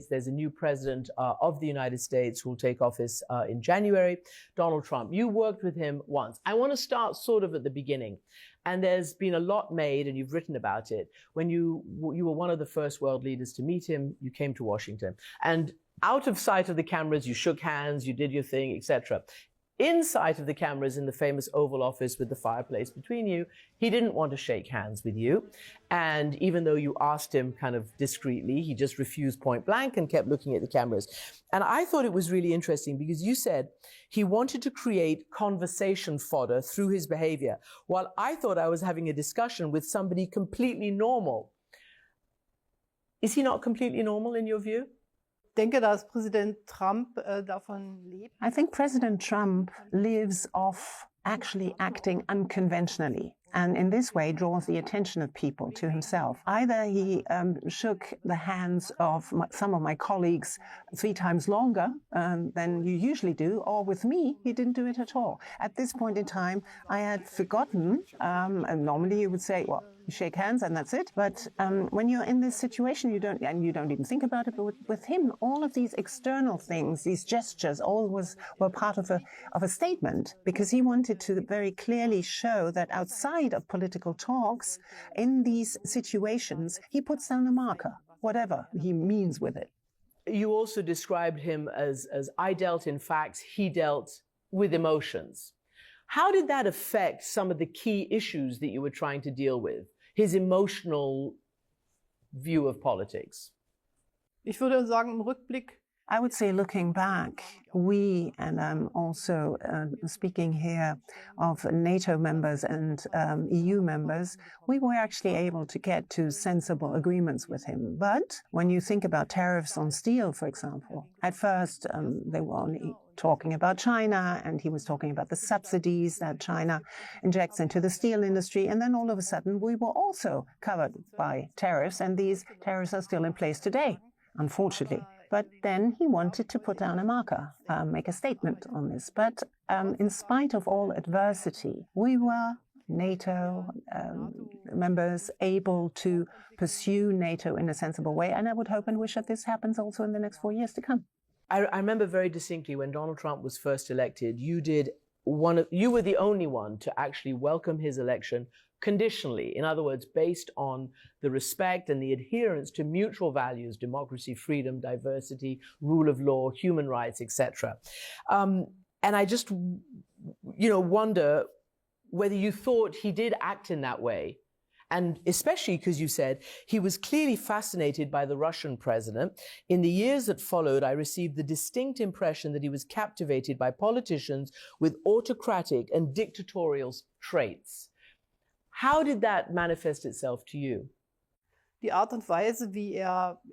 States. There's a new president of the United States who will take office in January, Donald Trump. You worked with him once. I want to start sort of at the beginning. And there's been a lot made, and you've written about it. When you were one of the first world leaders to meet him, you came to Washington. And out of sight of the cameras, you shook hands, you did your thing, etc. In sight of the cameras in the famous Oval Office with the fireplace between you, he didn't want to shake hands with you. And even though you asked him kind of discreetly, he just refused point blank and kept looking at the cameras. And I thought it was really interesting because you said he wanted to create conversation fodder through his behavior, while I thought I was having a discussion with somebody completely normal. Is he not completely normal in your view? Ich denke, dass Präsident Trump davon lebt. I think President Trump lives off actually acting unconventionally, and in this way draws the attention of people to himself. Either he shook the hands of some of my colleagues 3 times longer than you usually do, or with me, he didn't do it at all. At this point in time, I had forgotten, and normally you would say, well, you shake hands and that's it. But when you're in this situation, you don't even think about it. But with him, all of these external things, these gestures, all were part of a statement, because he wanted to very clearly show that outside of political talks, in these situations, he puts down a marker, whatever he means with it. You also described him as I dealt in facts, he dealt with emotions. How did that affect some of the key issues that you were trying to deal with? His emotional view of politics? Ich würde sagen, im Rückblick, I would say, looking back, we, and I'm also speaking here of NATO members and EU members, we were actually able to get to sensible agreements with him. But when you think about tariffs on steel, for example, at first they were only talking about China, and he was talking about the subsidies that China injects into the steel industry. And then all of a sudden, we were also covered by tariffs, and these tariffs are still in place today, unfortunately. But then he wanted to put down a marker, make a statement on this. But in spite of all adversity, we were NATO members able to pursue NATO in a sensible way. And I would hope and wish that this happens also in the next 4 years to come. I remember very distinctly when Donald Trump was first elected, you were the only one to actually welcome his election conditionally. In other words, based on the respect and the adherence to mutual values, democracy, freedom, diversity, rule of law, human rights, etc. And I just, wonder whether you thought he did act in that way. And especially because you said he was clearly fascinated by the Russian president. In the years that followed, I received the distinct impression that he was captivated by politicians with autocratic and dictatorial traits. How did that manifest itself to you? die Art und Weise, wie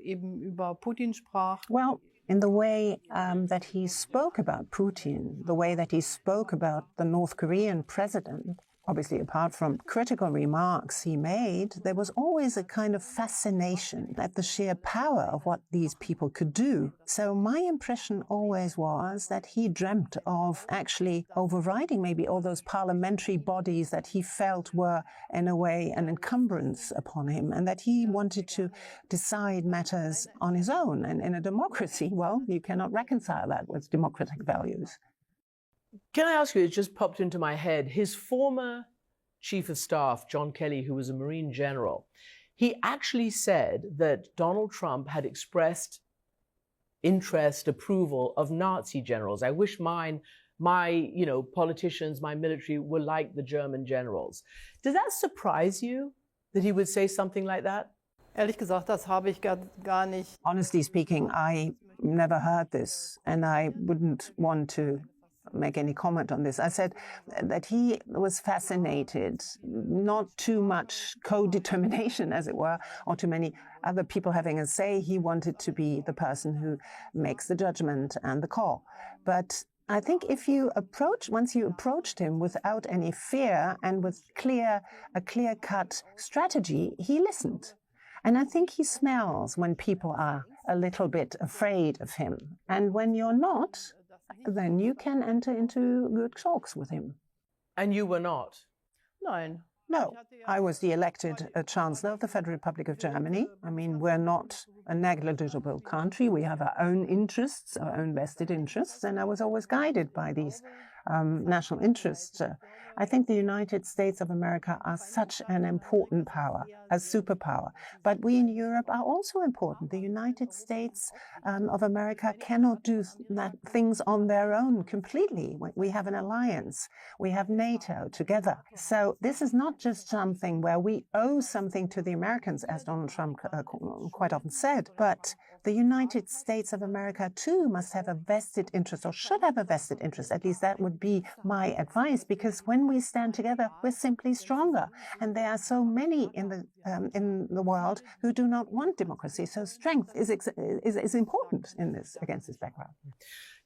eben über Putin sprach. Well, in the way that he spoke about Putin, the way that he spoke about the North Korean president, obviously apart from critical remarks he made, there was always a kind of fascination at the sheer power of what these people could do. So my impression always was that he dreamt of actually overriding maybe all those parliamentary bodies that he felt were in a way an encumbrance upon him, and that he wanted to decide matters on his own. And in a democracy, well, you cannot reconcile that with democratic values. Can I ask you, it just popped into my head, his former chief of staff, John Kelly, who was a Marine general, he actually said that Donald Trump had expressed interest, approval of Nazi generals. I wish my politicians, my military were like the German generals. Does that surprise you that he would say something like that? Ehrlich gesagt, das habe ich gar nicht. Honestly speaking, I never heard this, and I wouldn't want to make any comment on this. I said that he was fascinated, not too much co-determination, as it were, or too many other people having a say. He wanted to be the person who makes the judgment and the call. But I think once you approached him without any fear and with a clear-cut strategy, he listened. And I think he smells when people are a little bit afraid of him. And when you're not, then you can enter into good talks with him. And you were not? Nein. No, I was the elected Chancellor of the Federal Republic of Germany. I mean, we're not a negligible country. We have our own interests, our own vested interests, and I was always guided by these national interests. I think the United States of America are such an important power, a superpower. But we in Europe are also important. The United States of America cannot do things on their own completely. We have an alliance. We have NATO together. So this is not just something where we owe something to the Americans, as Donald Trump quite often said, but the United States of America, too, must have a vested interest, or should have a vested interest. At least that would be my advice, because when we stand together, we're simply stronger. And there are so many in the world who do not want democracy. So strength is important in this, against this background.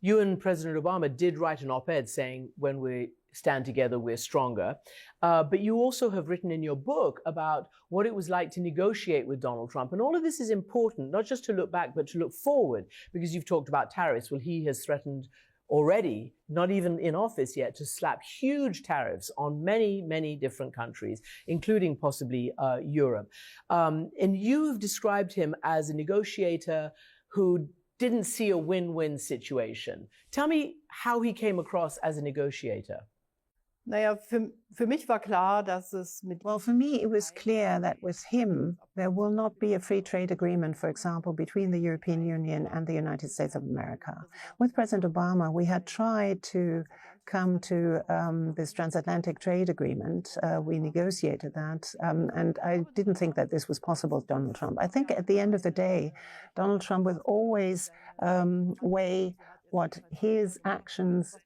You and President Obama did write an op-ed saying, when we stand together, we're stronger. But you also have written in your book about what it was like to negotiate with Donald Trump. And all of this is important, not just to look back, but to look forward, because you've talked about tariffs. Well, he has threatened already, not even in office yet, to slap huge tariffs on many, many different countries, including possibly Europe. And you've described him as a negotiator who didn't see a win-win situation. Tell me how he came across as a negotiator. Naja, für mich war klar, dass es mit... Well, for me, it was clear that with him, there will not be a free trade agreement, for example, between the European Union and the United States of America. With President Obama, we had tried to come to this transatlantic trade agreement. We negotiated that, and I didn't think that this was possible with Donald Trump. I think at the end of the day, Donald Trump would always weigh what his actions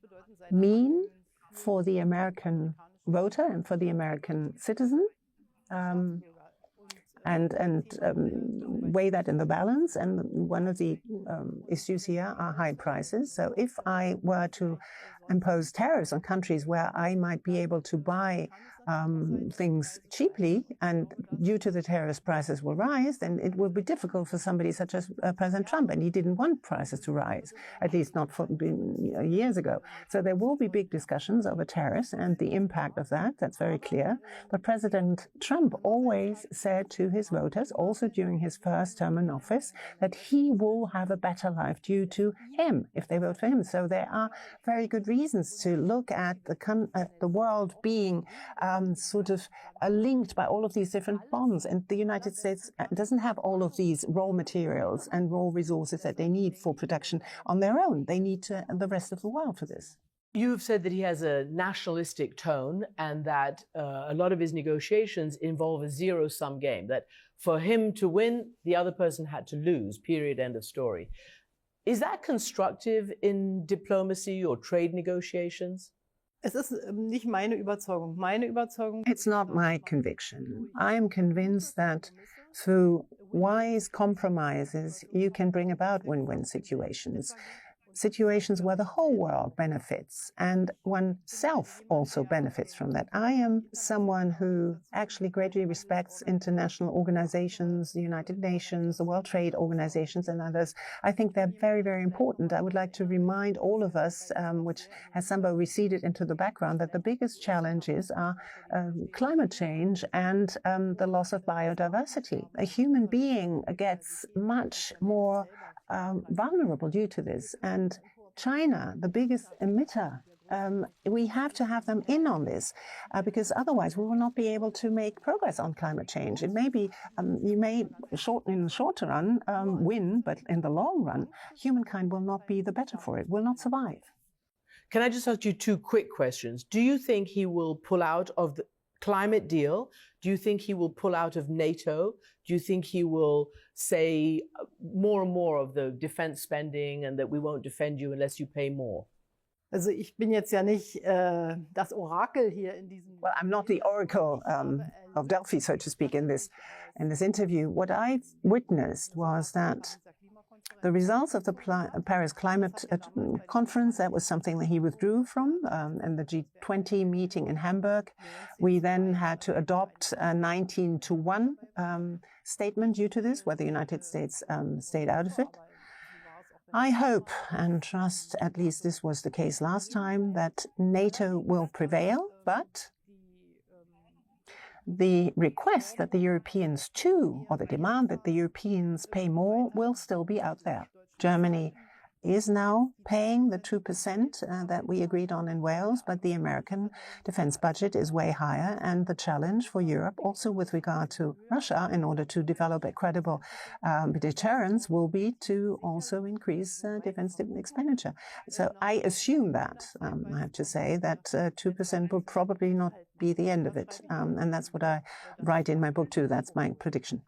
mean for the American voter and for the American citizen, and weigh that in the balance. And one of the issues here are high prices. So if I were to impose tariffs on countries where I might be able to buy things cheaply, and due to the tariffs prices will rise, then it will be difficult for somebody such as President Trump, and he didn't want prices to rise, at least not for years ago. So there will be big discussions over tariffs and the impact of that. That's very clear. But President Trump always said to his voters, also during his first term in office, that he will have a better life due to him if they vote for him. So there are very good reasons to look at the world being sort of linked by all of these different bonds. And the United States doesn't have all of these raw materials and raw resources that they need for production on their own. They need the rest of the world for this. You've said that he has a nationalistic tone, and that a lot of his negotiations involve a zero-sum game, that for him to win, the other person had to lose, period, end of story. Is that constructive in diplomacy or trade negotiations? Es ist nicht meine Überzeugung. Meine Überzeugung... It's not my conviction. I am convinced that through wise compromises, you can bring about win-win situations. Situations where the whole world benefits and oneself also benefits from that. I am someone who actually greatly respects international organizations, the United Nations, the World Trade Organizations and others. I think they're very, very important. I would like to remind all of us, which has somehow receded into the background, that the biggest challenges are climate change and the loss of biodiversity. A human being gets much more vulnerable due to this. And China, the biggest emitter, we have to have them in on this because otherwise we will not be able to make progress on climate change. It may be, you may in the short run win, but in the long run, humankind will not be the better for it, will not survive. Can I just ask you two quick questions? Do you think he will pull out of the climate deal? Do you think he will pull out of NATO? Do you think he will say more and more of the defense spending and that we won't defend you unless you pay more? Also ich bin jetzt ja nicht das Orakel hier in diesem... Well, I'm not the oracle of Delphi, so to speak, in this interview. What I've witnessed was that the results of the Paris Climate Conference, that was something that he withdrew from, and the G20 meeting in Hamburg. We then had to adopt a 19-1 statement due to this, where the United States stayed out of it. I hope and trust, at least this was the case last time, that NATO will prevail, but the request that the Europeans too, or the demand that the Europeans pay more, will still be out there. Germany is now paying the 2% that we agreed on in Wales, but the American defense budget is way higher. And the challenge for Europe, also with regard to Russia, in order to develop a credible deterrence, will be to also increase defense expenditure. So I assume that, I have to say, that 2% will probably not be the end of it. And that's what I write in my book too. That's my prediction.